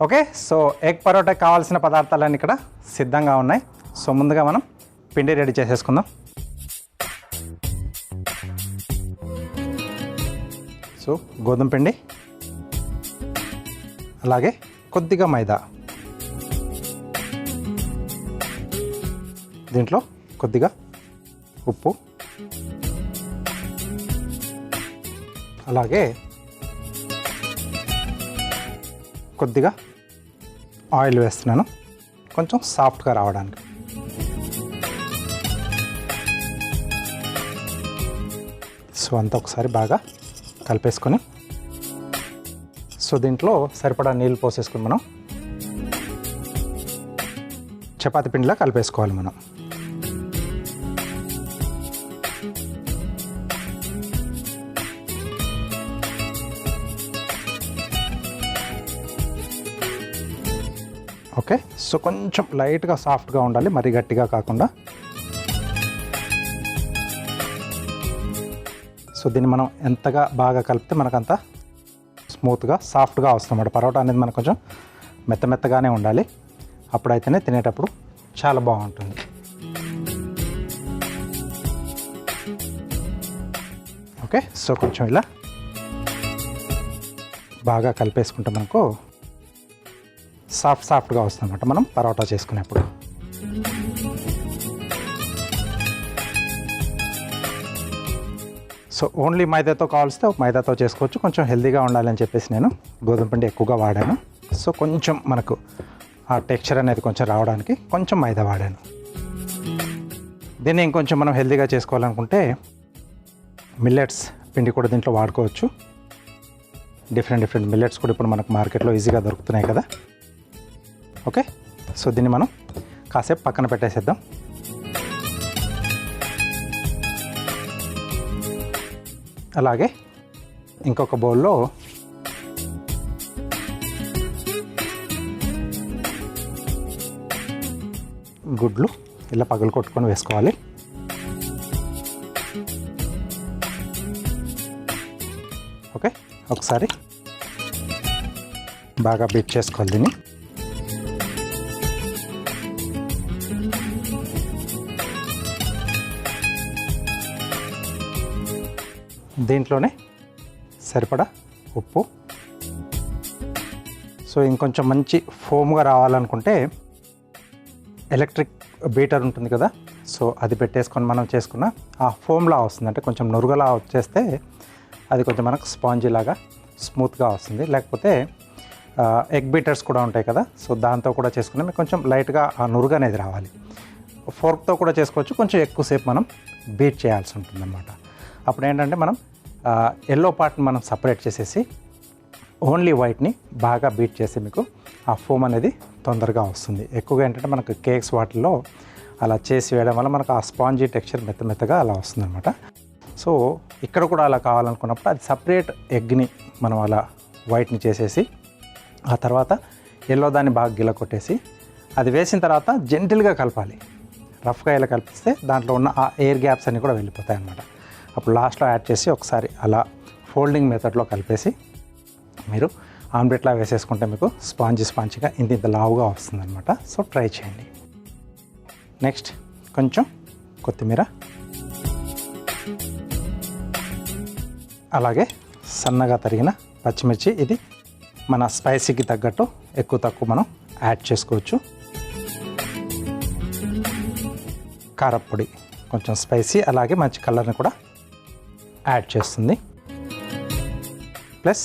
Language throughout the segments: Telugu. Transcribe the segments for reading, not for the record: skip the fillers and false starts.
ఓకే, సో ఎగ్ పరోటాకి కావాల్సిన పదార్థాలన్నీ ఇక్కడ సిద్ధంగా ఉన్నాయి. సో ముందుగా మనం పిండి రెడీ చేసేసుకుందాం. సో గోధుమ పిండి, అలాగే కొద్దిగా మైదా, దీంట్లో కొద్దిగా ఉప్పు, అలాగే కొద్దిగా ఆయిల్ వేస్తున్నాను కొంచెం సాఫ్ట్గా రావడానికి. సో అంతా ఒకసారి బాగా కలిపేసుకొని, సో దీంట్లో సరిపడా నీళ్ళు పోసేసుకుని మనం చపాతీ పిండిలా కలిపేసుకోవాలి మనం. ఓకే, సో కొంచెం లైట్గా సాఫ్ట్గా ఉండాలి, మరీ గట్టిగా కాకుండా. సో దీన్ని మనం ఎంతగా బాగా కలిపితే మనకంత స్మూత్గా సాఫ్ట్గా వస్తుందన్నమాట. పరోటా అనేది మనకు కొంచెం మెత్తగానే ఉండాలి, అప్పుడైతేనే తినేటప్పుడు చాలా బాగుంటుంది. ఓకే, సో కొంచెం ఇలా బాగా కలిపేసుకుంటే మనకు సాఫ్ట్గా వస్తుందన్నమాట మనం పరోటా చేసుకునేప్పుడు. సో ఓన్లీ మైదాతో కావాల్స్తే మైదాతో చేసుకోవచ్చు. కొంచెం హెల్తీగా ఉండాలని చెప్పేసి నేను గోధుమ పిండి ఎక్కువగా వాడాను. సో కొంచెం మనకు ఆ టెక్స్చర్ అనేది కొంచెం రావడానికి కొంచెం మైదా వాడాను. దీన్ని ఇంకొంచెం మనం హెల్తీగా చేసుకోవాలనుకుంటే మిల్లెట్స్ పిండి కూడా దీంట్లో వాడుకోవచ్చు. డిఫరెంట్ మిల్లెట్స్ కూడా ఇప్పుడు మనకు మార్కెట్లో ఈజీగా దొరుకుతున్నాయి కదా. ఓకే, సో దీన్ని మనం కాసేపు పక్కన పెట్టేసేద్దాం. అలాగే ఇంకొక బౌల్లో గుడ్లు ఇలా పగలు కొట్టుకొని వేసుకోవాలి. ఓకే, ఒకసారి బాగా బీట్ చేసుకోవాలి దీన్ని. దీంట్లోనే సరిపడా ఉప్పు. సో ఇంకొంచెం మంచి ఫోమ్గా రావాలనుకుంటే ఎలక్ట్రిక్ బీటర్ ఉంటుంది కదా, సో అది పెట్టేసుకొని మనం చేసుకున్న ఆ ఫోమ్లా వస్తుంది. అంటే కొంచెం నురుగలా వచ్చేస్తే అది కొంచెం మనకు స్పాంజీ లాగా స్మూత్గా వస్తుంది. లేకపోతే ఎగ్ బీటర్స్ కూడా ఉంటాయి కదా, సో దాంతో కూడా చేసుకున్నా మీకు కొంచెం లైట్గా ఆ నురుగు అనేది రావాలి. ఫోర్క్తో కూడా చేసుకోవచ్చు, కొంచెం ఎక్కువసేపు మనం బీట్ చేయాల్సి ఉంటుంది అన్నమాట. అప్పుడు ఏంటంటే మనం ఎల్లో పార్ట్ని మనం సపరేట్ చేసేసి ఓన్లీ వైట్ని బాగా బీట్ చేసి మీకు ఆ ఫోమ్ అనేది తొందరగా వస్తుంది. ఎక్కువగా ఏంటంటే మనకు కేక్స్ వాటిల్లో అలా చేసి వేయడం వల్ల మనకు ఆ స్పాంజీ టెక్స్చర్ మెత్తగా అలా వస్తుందన్నమాట. సో ఇక్కడ కూడా అలా కావాలనుకున్నప్పుడు అది సపరేట్ ఎగ్ని మనం అలా వైట్ని చేసేసి ఆ తర్వాత ఎల్లో దాన్ని బాగా గిల కొట్టేసి అది వేసిన తర్వాత జెంటిల్గా కలపాలి. రఫ్గా ఇలా కలిపిస్తే దాంట్లో ఉన్న ఆ ఎయిర్ గ్యాప్స్ అన్నీ కూడా వెళ్ళిపోతాయి అన్నమాట. అప్పుడు లాస్ట్లో యాడ్ చేసి ఒకసారి అలా ఫోల్డింగ్ మెథడ్లో కలిపేసి మీరు ఆమ్లెట్లా వేసేసుకుంటే మీకు స్పాంజీగా ఇంత లావుగా వస్తుందన్నమాట. సో ట్రై చేయండి. నెక్స్ట్ కొంచెం కొత్తిమీర, అలాగే సన్నగా తరిగిన పచ్చిమిర్చి. ఇది మన స్పైసీకి తగ్గట్టు ఎక్కువ తక్కువ మనం యాడ్ చేసుకోవచ్చు. కారప్పొడి కొంచెం స్పైసీ, అలాగే మంచి కలర్ని కూడా యాడ్ చేస్తుంది. ప్లస్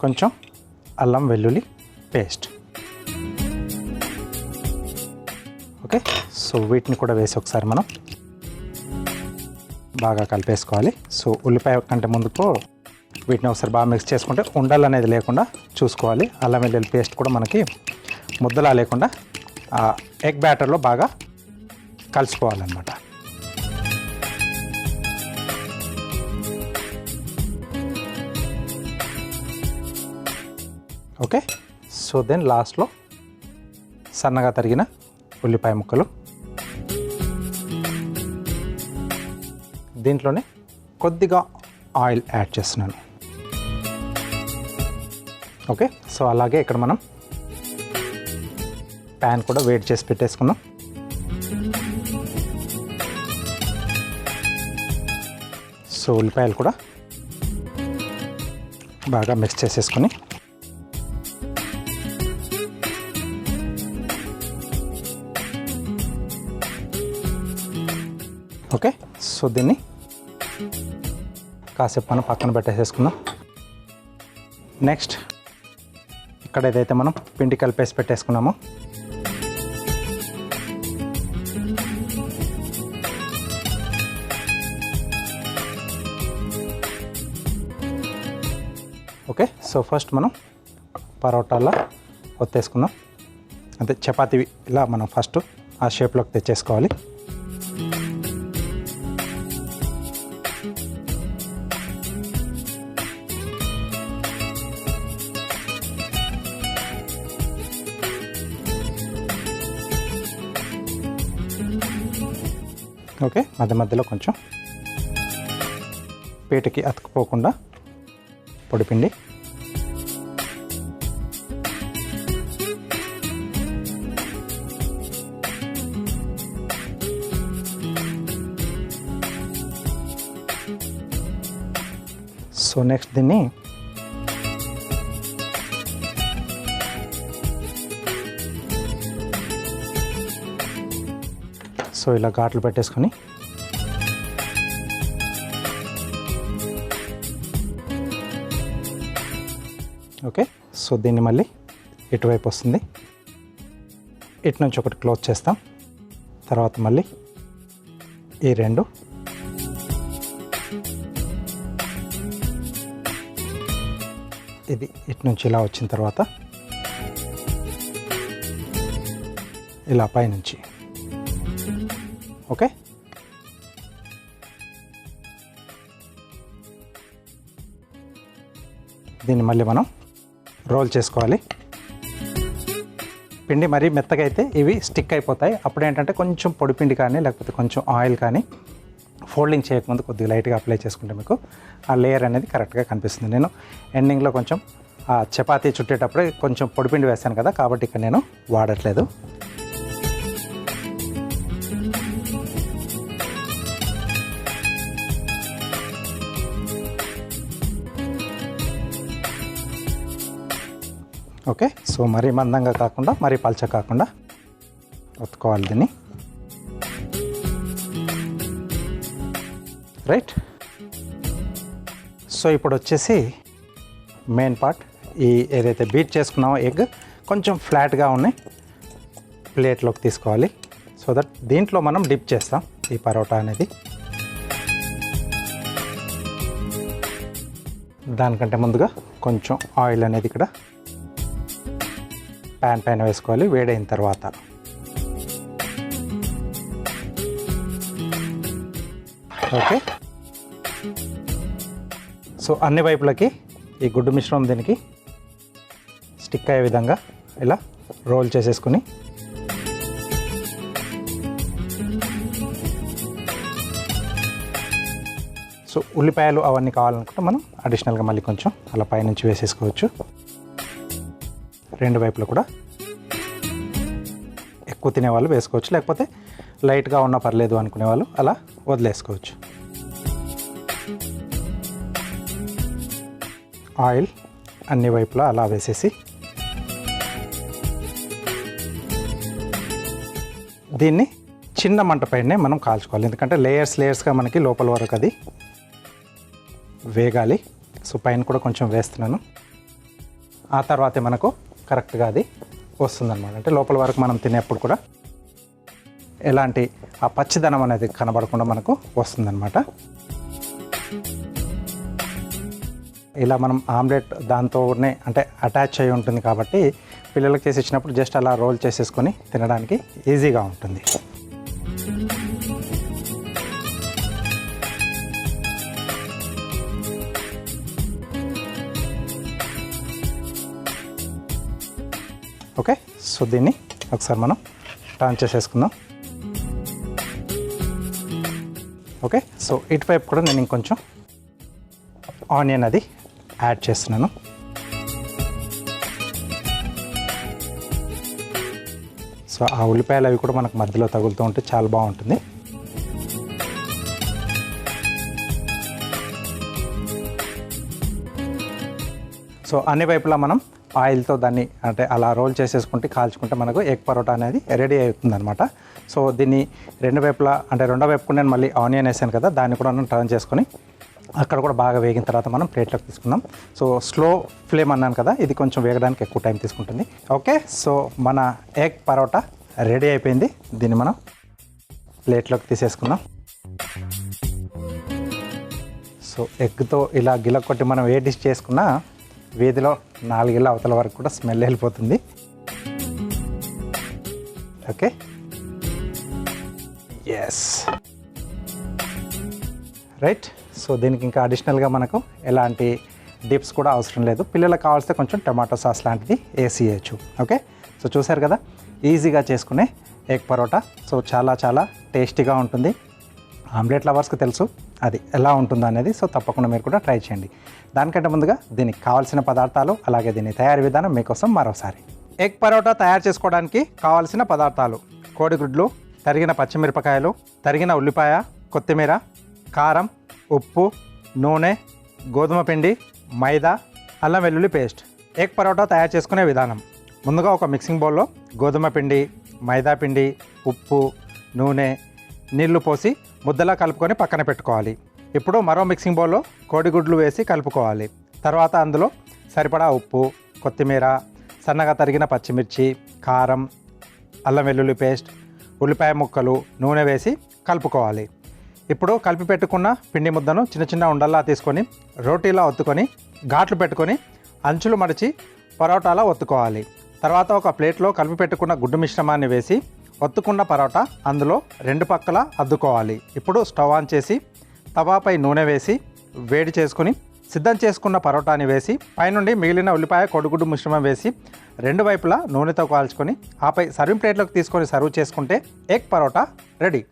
కొంచెం అల్లం వెల్లుల్లి పేస్ట్. ఓకే, సో వీటిని కూడా వేసి ఒకసారి మనం బాగా కలిపేసుకోవాలి. సో ఉల్లిపాయ కంటే ముందుకు వీటిని ఒకసారి బాగా మిక్స్ చేసుకుంటే ఉండలు అనేది లేకుండా చూసుకోవాలి. అల్లం వెల్లుల్లి పేస్ట్ కూడా మనకి ముద్దలా లేకుండా ఆ ఎగ్ బ్యాటర్లో బాగా కలుసుకోవాలన్నమాట. ఓకే, సో దెన్ లాస్ట్లో సన్నగా తరిగిన ఉల్లిపాయ ముక్కలు, దీంట్లోనే కొద్దిగా ఆయిల్ యాడ్ చేస్తున్నాను. ఓకే, సో అలాగే ఇక్కడ మనం ప్యాన్ కూడా వేడి చేసి పెట్టేసుకున్నాం. సో ఉల్లిపాయలు కూడా బాగా మిక్స్ చేసేసుకొని ఓకే. సో దీన్ని కాసేపు మనం పక్కన పెట్టేసేసుకుందాం. నెక్స్ట్ ఇక్కడ ఏదైతే మనం పిండి కలిపేసి పెట్టేసుకున్నామో ఓకే. సో ఫస్ట్ మనం పరోటాలా ఒత్తేసుకుందాం. అంటే చపాతీ ఇలా మనం ఫస్ట్ ఆ షేప్లోకి తెచ్చేసుకోవాలి. ఓకే. మధ్య మధ్యలో కొంచెం పీటకి అతుక్కుపోకుండా పొడిపిండి సో నెక్స్ట్ దీన్ని సో ఇలా ఘాట్లు పెట్టేసుకొని ఓకే. సో దీన్ని మళ్ళీ ఇటువైపు వస్తుంది, ఇటు నుంచి ఒకటి క్లోజ్ చేస్తాం. తర్వాత మళ్ళీ ఈ రెండు ఇది ఇటు నుంచి ఇలా వచ్చిన తర్వాత ఇలా పైనుంచి ఓకే. దీన్ని మళ్ళీ మనం రోల్ చేసుకోవాలి. పిండి మరీ మెత్తగా అయితే ఇవి స్టిక్ అయిపోతాయి. అప్పుడు ఏంటంటే కొంచెం పొడిపిండి కానీ లేకపోతే కొంచెం ఆయిల్ కానీ ఫోల్డింగ్ చేయకముందు కొద్దిగా లైట్గా అప్లై చేసుకుంటే మీకు ఆ లేయర్ అనేది కరెక్ట్గా కనిపిస్తుంది. నేను ఎండింగ్లో కొంచెం ఆ చపాతీ చుట్టేటప్పుడే కొంచెం పొడిపిండి వేస్తాను కదా, కాబట్టి ఇక్కడ నేను వాడట్లేదు. ఓకే. సో మరీ మందంగా కాకుండా మరీ పల్చ కాకుండా ఒత్తుకోవాలి దీన్ని. రైట్. సో ఇప్పుడు వచ్చేసి మెయిన్ పార్ట్, ఈ ఏదైతే బీట్ చేసుకున్నామో ఎగ్ కొంచెం ఫ్లాట్గా ఉన్నాయి ప్లేట్లోకి తీసుకోవాలి. సో దట్ దీంట్లో మనం డిప్ చేస్తాం ఈ పరోటా అనేది. దానికంటే ముందుగా కొంచెం ఆయిల్ అనేది ఇక్కడ ప్యాన్ పైన వేసుకోవాలి వేడైన తర్వాత. ఓకే. సో అన్ని వైపులకి ఈ గుడ్డు మిశ్రమం దీనికి స్టిక్ అయ్యే విధంగా ఇలా రోల్ చేసేసుకుని సో ఉల్లిపాయలు అవన్నీ కావాలనుకుంటే మనం అడిషనల్గా మళ్ళీ కొంచెం అలా పైనుంచి వేసేసుకోవచ్చు. రెండు వైపులు కూడా ఎక్కువ తినేవాళ్ళు వేసుకోవచ్చు, లేకపోతే లైట్గా ఉన్నా పర్లేదు అనుకునే వాళ్ళు అలా వదిలేసుకోవచ్చు. ఆయిల్ అన్ని వైపులా అలా వేసేసి దీన్ని చిన్న మంట పైనే మనం కాల్చుకోవాలి. ఎందుకంటే లేయర్స్గా మనకి లోపల వరకు అది వేగాలి. సో పైన కూడా కొంచెం వేస్తున్నాను. ఆ తర్వాతే మనకు కరెక్ట్గా అది వస్తుందన్నమాట. అంటే లోపల వరకు మనం తినేప్పుడు కూడా ఎలాంటి ఆ పచ్చిదనం అనేది కనబడకుండా మనకు వస్తుందన్నమాట. ఇలా మనం ఆమ్లెట్ దాంతోనే అంటే అటాచ్ అయి ఉంటుంది కాబట్టి పిల్లలకి చేసి ఇచ్చినప్పుడు జస్ట్ అలా రోల్ చేసేసుకొని తినడానికి ఈజీగా ఉంటుంది. ఓకే. సో దీన్ని ఒకసారి మనం టర్న్ చేసేసుకుందాం. ఓకే. సో ఇటువైపు కూడా నేను ఇంకొంచెం ఆనియన్ అది యాడ్ చేస్తున్నాను. సో ఆ ఉల్లిపాయలు అవి కూడా మనకు మధ్యలో తగులుతూ ఉంటే చాలా బాగుంటుంది. సో అన్ని వైపులా మనం ఆయిల్తో దాన్ని అంటే అలా రోల్ చేసేసుకుంటే కాల్చుకుంటే మనకు ఎగ్ పరోటా అనేది రెడీ అవుతుంది అనమాట. సో దీన్ని రెండు వైపులా అంటే రెండో వైపుకు నేను మళ్ళీ ఆనియన్ వేసాను కదా, దాన్ని కూడా మనం టర్న్ చేసుకొని అక్కడ కూడా బాగా వేగిన తర్వాత మనం ప్లేట్లోకి తీసుకుందాం. సో స్లో ఫ్లేమ్ అన్నాను కదా, ఇది కొంచెం వేగడానికి ఎక్కువ టైం తీసుకుంటుంది. ఓకే, సో మన ఎగ్ పరోటా రెడీ అయిపోయింది. దీన్ని మనం ప్లేట్లోకి తీసేసుకుందాం. సో ఎగ్తో ఇలా గిలకొట్టి మనం ఏ డిష్ చేసుకున్నా వీధిలో 4 ఇళ్ళ అవతల వరకు కూడా స్మెల్ వెళ్ళిపోతుంది. Okay, yes, right. సో దీనికి ఇంకా అడిషనల్గా మనకు ఎలాంటి డిప్స్ కూడా అవసరం లేదు. పిల్లలకు కావాల్స్తే కొంచెం టమాటో సాస్ లాంటిది వేసేయచ్చు. ఓకే, సో చూసారు కదా ఈజీగా చేసుకునే ఎగ్ పరోటా. సో చాలా చాలా టేస్టీగా ఉంటుంది. ఆమ్లెట్ లవర్స్కి తెలుసు అది ఎలా ఉంటుందో అనేది. సో తప్పకుండా మీరు కూడా ట్రై చేయండి. దానికంటే ముందుగా దీనికి కావాల్సిన పదార్థాలు అలాగే దీని తయారీ విధానం మీకోసం మరోసారి. ఎగ్ పరోటా తయారు చేసుకోవడానికి కావాల్సిన పదార్థాలు: కోడిగుడ్లు, తరిగిన పచ్చిమిరపకాయలు, తరిగిన ఉల్లిపాయ, కొత్తిమీర, కారం, ఉప్పు, నూనె, గోధుమ పిండి, మైదా, అల్లం వెల్లుల్లి పేస్ట్. ఎగ్ పరోటా తయారు చేసుకునే విధానం: ముందుగా ఒక మిక్సింగ్ బౌల్లో గోధుమ పిండి, మైదా పిండి, ఉప్పు, నూనె, నీళ్లు పోసి ముద్దలా కలుపుకొని పక్కన పెట్టుకోవాలి. ఇప్పుడు మరో మిక్సింగ్ బౌల్లో కోడిగుడ్లు వేసి కలుపుకోవాలి. తర్వాత అందులో సరిపడా ఉప్పు, కొత్తిమీర, సన్నగా తరిగిన పచ్చిమిర్చి, కారం, అల్లం వెల్లుల్లి పేస్ట్, ఉల్లిపాయ ముక్కలు, నూనె వేసి కలుపుకోవాలి. ఇప్పుడు కలిపి పెట్టుకున్న పిండి ముద్దను చిన్న చిన్న ఉండల్లా తీసుకొని రోటీలా ఒత్తుకొని ఘాట్లు పెట్టుకొని అంచులు మడిచి పరోటాలా ఒత్తుకోవాలి. తర్వాత ఒక ప్లేట్లో కలిపి పెట్టుకున్న గుడ్డు మిశ్రమాన్ని వేసి ఒత్తుకున్న పరోటా అందులో 2 పక్కలా అద్దుకోవాలి. ఇప్పుడు స్టవ్ ఆన్ చేసి తవాపై నూనె వేసి వేడి చేసుకుని సిద్ధం చేసుకున్న పరోటాని వేసి పైనుండి మిగిలిన ఉల్లిపాయ కోడిగుడ్డు మిశ్రమం వేసి 2 వైపులా నూనెతో కాల్చుకొని ఆపై సర్వింగ్ ప్లేట్లోకి తీసుకొని సర్వ్ చేసుకుంటే ఎగ్ పరోటా రెడీ.